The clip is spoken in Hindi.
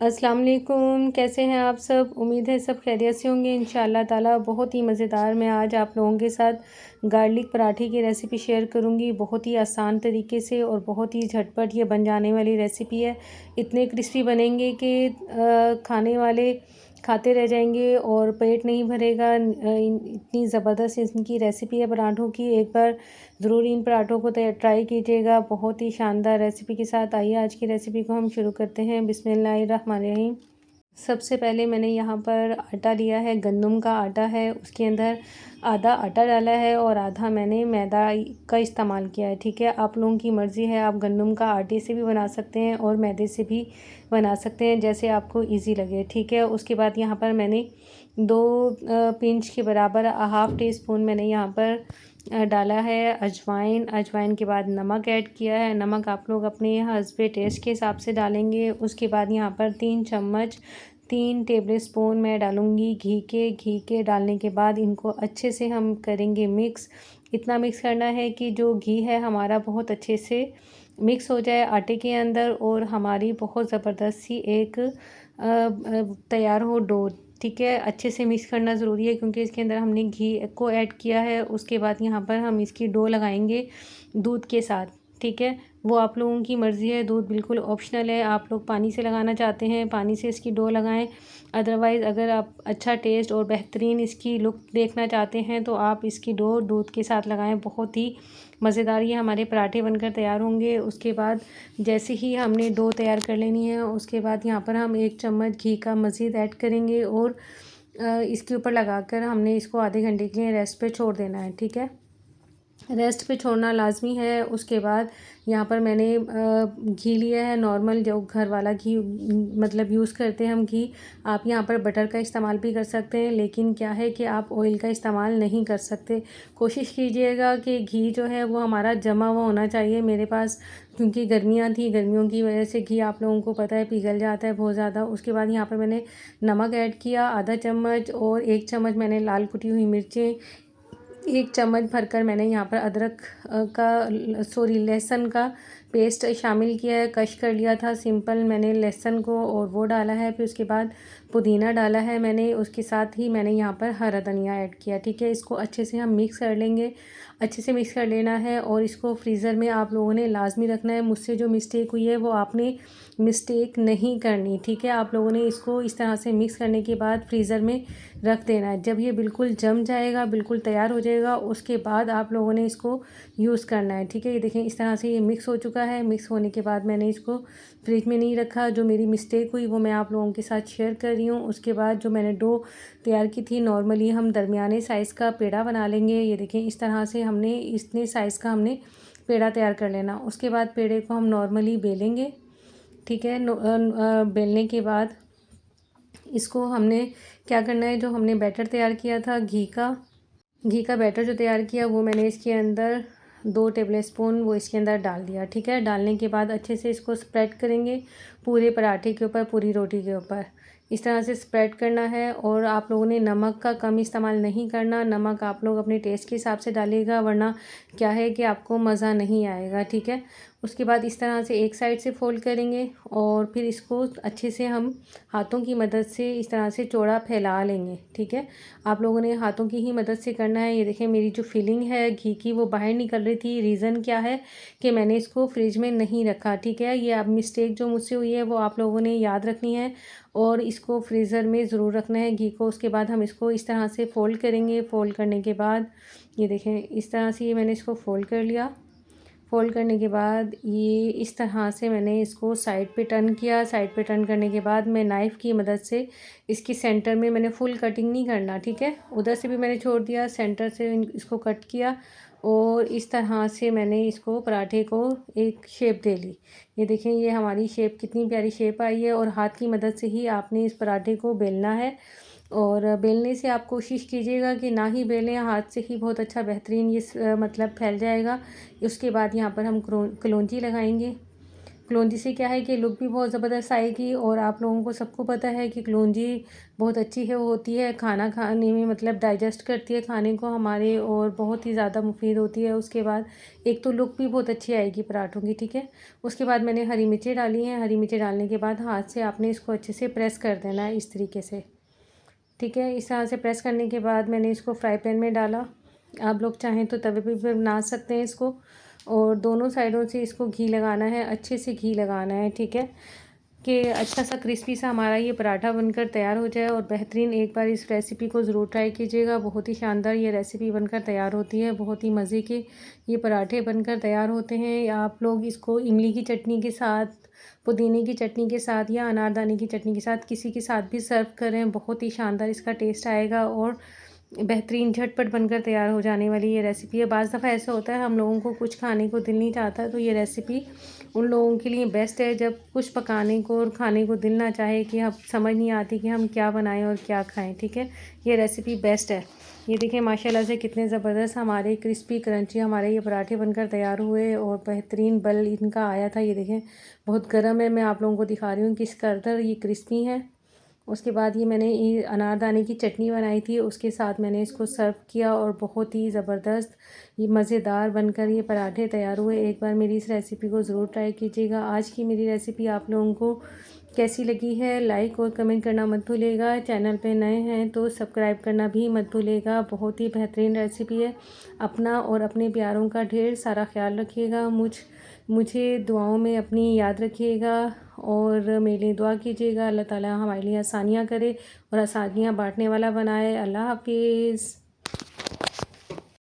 अस्सलाम वालेकुम, कैसे हैं आप सब? उम्मीद है सब खैरियत से होंगे इंशाअल्लाह ताला। बहुत ही मज़ेदार मैं आज आप लोगों के साथ गार्लिक पराठे की रेसिपी शेयर करूंगी। बहुत ही आसान तरीके से और बहुत ही झटपट ये बन जाने वाली रेसिपी है। इतने क्रिस्पी बनेंगे कि खाने वाले खाते रह जाएंगे और पेट नहीं भरेगा। इतनी ज़बरदस्त इनकी रेसिपी है पराठों की। एक बार ज़रूर इन पराठों को ट्राई कीजिएगा। बहुत ही शानदार रेसिपी के साथ आइए आज की रेसिपी को हम शुरू करते हैं। बिस्मिल्लाहिर्रहमानिर्रहीम। सबसे पहले मैंने यहाँ पर आटा लिया है, गंदम का आटा है। उसके अंदर आधा आटा डाला है और आधा मैंने मैदा का इस्तेमाल किया है। ठीक है, आप लोगों की मर्ज़ी है, आप गंदम का आटे से भी बना सकते हैं और मैदे से भी बना सकते हैं, जैसे आपको इजी लगे। ठीक है, उसके बाद यहाँ पर मैंने 2 पिंच के बराबर हाफ़ टी स्पून मैंने यहाँ पर डाला है अजवाइन। अजवाइन के बाद नमक ऐड किया है। नमक आप लोग अपने हस्बे टेस्ट के हिसाब से डालेंगे। उसके बाद यहाँ पर 3 टेबल स्पून मैं डालूँगी घी के। घी के डालने के बाद इनको अच्छे से हम करेंगे मिक्स। इतना मिक्स करना है कि जो घी है हमारा बहुत अच्छे से मिक्स हो जाए आटे के अंदर और हमारी बहुत ज़बरदस्त सी एक तैयार हो डो। ठीक है, अच्छे से मिक्स करना ज़रूरी है क्योंकि इसके अंदर हमने घी को ऐड किया है। उसके बाद यहाँ पर हम इसकी डो लगाएंगे दूध के साथ। ठीक है, वो आप लोगों की मर्ज़ी है, दूध बिल्कुल ऑप्शनल है। आप लोग पानी से लगाना चाहते हैं पानी से इसकी डो लगाएं। अदरवाइज़ अगर आप अच्छा टेस्ट और बेहतरीन इसकी लुक देखना चाहते हैं तो आप इसकी डो दूध के साथ लगाएं। बहुत ही मज़ेदार ये हमारे पराठे बनकर तैयार होंगे। उसके बाद जैसे ही हमने डो तैयार कर लेनी है उसके बाद यहाँ पर हम 1 चम्मच घी का मज़ीद ऐड करेंगे और इसके ऊपर लगाकर हमने इसको आधे घंटे के लिए रेस्ट पे छोड़ देना है। ठीक है, रेस्ट पे छोड़ना लाजमी है। उसके बाद यहाँ पर मैंने घी लिया है नॉर्मल, जो घर वाला घी मतलब यूज़ करते हैं हम घी। आप यहाँ पर बटर का इस्तेमाल भी कर सकते हैं, लेकिन क्या है कि आप ऑयल का इस्तेमाल नहीं कर सकते। कोशिश कीजिएगा कि घी जो है वो हमारा जमा हुआ होना चाहिए। मेरे पास क्योंकि गर्मियाँ थी, गर्मियों की वजह से घी आप लोगों को पता है पिघल जाता है बहुत ज़्यादा। उसके बाद यहाँ पर मैंने नमक ऐड किया आधा चम्मच और 1 चम्मच मैंने लाल कुटी हुई मिर्चें, 1 चम्मच भरकर मैंने यहाँ पर अदरक लहसुन का पेस्ट शामिल किया है, कश कर लिया था सिंपल मैंने लहसुन को और वो डाला है। फिर उसके बाद पुदीना डाला है मैंने, उसके साथ ही मैंने यहाँ पर हरा धनिया ऐड किया। ठीक है, इसको अच्छे से हम मिक्स कर लेंगे। अच्छे से मिक्स कर लेना है और इसको फ्रीज़र में आप लोगों ने लाजमी रखना है। मुझसे जो मिस्टेक हुई है वो आपने मिस्टेक नहीं करनी। ठीक है, आप लोगों ने इसको इस तरह से मिक्स करने के बाद फ्रीज़र में रख देना है। जब ये बिल्कुल जम जाएगा, बिल्कुल तैयार हो जाएगा, उसके बाद आप लोगों ने इसको यूज़ करना है। ठीक है, ये देखें इस तरह से ये मिक्स हो चुका है। मिक्स होने के बाद मैंने इसको फ्रिज में नहीं रखा। जो मेरी मिस्टेक हुई वो मैं आप लोगों के साथ शेयर कर रही हूँ। उसके बाद जो मैंने डो तैयार की थी, नॉर्मली हम दरमियाने साइज़ का पेड़ा बना लेंगे। ये देखें इस तरह से हमने इतने साइज़ का हमने पेड़ा तैयार कर लेना। उसके बाद पेड़े को हम नॉर्मली बेलेंगे। ठीक है, बेलने के बाद इसको हमने क्या करना है, जो हमने बैटर तैयार किया था घी का बैटर जो तैयार किया वो मैंने इसके अंदर 2 टेबल स्पून वो इसके अंदर डाल दिया। ठीक है, डालने के बाद अच्छे से इसको स्प्रेड करेंगे पूरे पराठे के ऊपर, पूरी रोटी के ऊपर। इस तरह से स्प्रेड करना है और आप लोगों ने नमक का कम इस्तेमाल नहीं करना। नमक आप लोग अपने टेस्ट के हिसाब से डालिएगा, वरना क्या है कि आपको मज़ा नहीं आएगा। ठीक है, उसके बाद इस तरह से एक साइड से फोल्ड करेंगे और फिर इसको अच्छे से हम हाथों की मदद से इस तरह से चौड़ा फैला लेंगे। ठीक है, आप लोगों ने हाथों की ही मदद से करना है। ये देखें मेरी जो फिलिंग है घी की वो बाहर निकल रही थी। रीज़न क्या है कि मैंने इसको फ्रिज में नहीं रखा। ठीक है, ये अब मिस्टेक जो मुझसे हुई है वो आप लोगों ने याद रखनी है और इसको फ्रीज़र में ज़रूर रखना है घी को। उसके बाद हम इसको इस तरह से फ़ोल्ड करेंगे। फ़ोल्ड करने के बाद ये देखें इस तरह से ये मैंने इसको फ़ोल्ड कर लिया। फ़ोल्ड करने के बाद ये इस तरह से मैंने इसको साइड पे टर्न किया। साइड पे टर्न करने के बाद मैं नाइफ़ की मदद से इसकी सेंटर में मैंने फुल कटिंग नहीं करना। ठीक है, उधर से भी मैंने छोड़ दिया, सेंटर से इसको कट किया और इस तरह से मैंने इसको पराठे को एक शेप दे ली। ये देखें ये हमारी शेप कितनी प्यारी शेप आई है और हाथ की मदद से ही आपने इस पराठे को बेलना है। और बेलने से आप कोशिश कीजिएगा कि ना ही बेलें, हाथ से ही बहुत अच्छा बेहतरीन ये मतलब फैल जाएगा। उसके बाद यहाँ पर हम कलौंजी लगाएंगे। कलौंजी से क्या है कि लुक भी बहुत ज़बरदस्त आएगी, और आप लोगों को सबको पता है कि कलौंजी बहुत अच्छी है होती है खाना खाने में, मतलब डाइजेस्ट करती है खाने को हमारे, और बहुत ही ज़्यादा मुफीद होती है। उसके बाद एक तो लुक भी बहुत अच्छी आएगी पराठों की, ठीक है। उसके बाद मैंने हरी मिर्चें डाली हैं। हरी मिर्चें डालने के बाद हाथ से आपने इसको अच्छे से प्रेस कर देना है इस तरीके से, ठीक है। इस तरह से प्रेस करने के बाद मैंने इसको फ्राई पैन में डाला। आप लोग चाहें तो तवे पे भी बना सकते हैं इसको, और दोनों साइडों से इसको घी लगाना है, अच्छे से घी लगाना है, ठीक है, कि अच्छा सा क्रिस्पी सा हमारा ये पराठा बनकर तैयार हो जाए। और बेहतरीन, एक बार इस रेसिपी को ज़रूर ट्राई कीजिएगा। बहुत ही शानदार ये रेसिपी बनकर तैयार होती है, बहुत ही मज़े के ये पराठे बनकर तैयार होते हैं। आप लोग इसको इमली की चटनी के साथ, पुदीने की चटनी के साथ, या अनारदाने की चटनी के साथ, किसी के साथ भी सर्व करें, बहुत ही शानदार इसका टेस्ट आएगा, और बेहतरीन झटपट बनकर तैयार हो जाने वाली ये रेसिपी है। बाज़ दफ़ा ऐसा होता है हम लोगों को कुछ खाने को दिल नहीं चाहता, तो ये रेसिपी उन लोगों के लिए बेस्ट है जब कुछ पकाने को और खाने को दिल ना चाहे, कि अब समझ नहीं आती कि हम क्या बनाएं और क्या खाएं, ठीक है। ये रेसिपी बेस्ट है। ये देखें माशाल्लाह से कितने ज़बरदस्त हमारे क्रिस्पी क्रंची हमारे ये पराठे बनकर तैयार हुए, और बेहतरीन बल इनका आया था। ये देखें बहुत गर्म है, मैं आप लोगों को दिखा रही हूँ किस कदर ये क्रिस्पी है। उसके बाद ये मैंने ये अनारदाने की चटनी बनाई थी, उसके साथ मैंने इसको सर्व किया, और बहुत ही ज़बरदस्त ये मज़ेदार बनकर ये पराठे तैयार हुए। एक बार मेरी इस रेसिपी को ज़रूर ट्राई कीजिएगा। आज की मेरी रेसिपी आप लोगों को कैसी लगी है, लाइक और कमेंट करना मत भूलिएगा। चैनल पे नए हैं तो सब्सक्राइब करना भी मत भूलिएगा। बहुत ही बेहतरीन रेसिपी है। अपना और अपने प्यारों का ढेर सारा ख्याल रखिएगा। मुझे दुआओं में अपनी याद रखिएगा, और मेरे लिए दुआ कीजिएगा। अल्लाह ताला हमारे लिए आसानियाँ करे और आसानियाँ बांटने वाला बनाए। अल्लाह हाफिज़।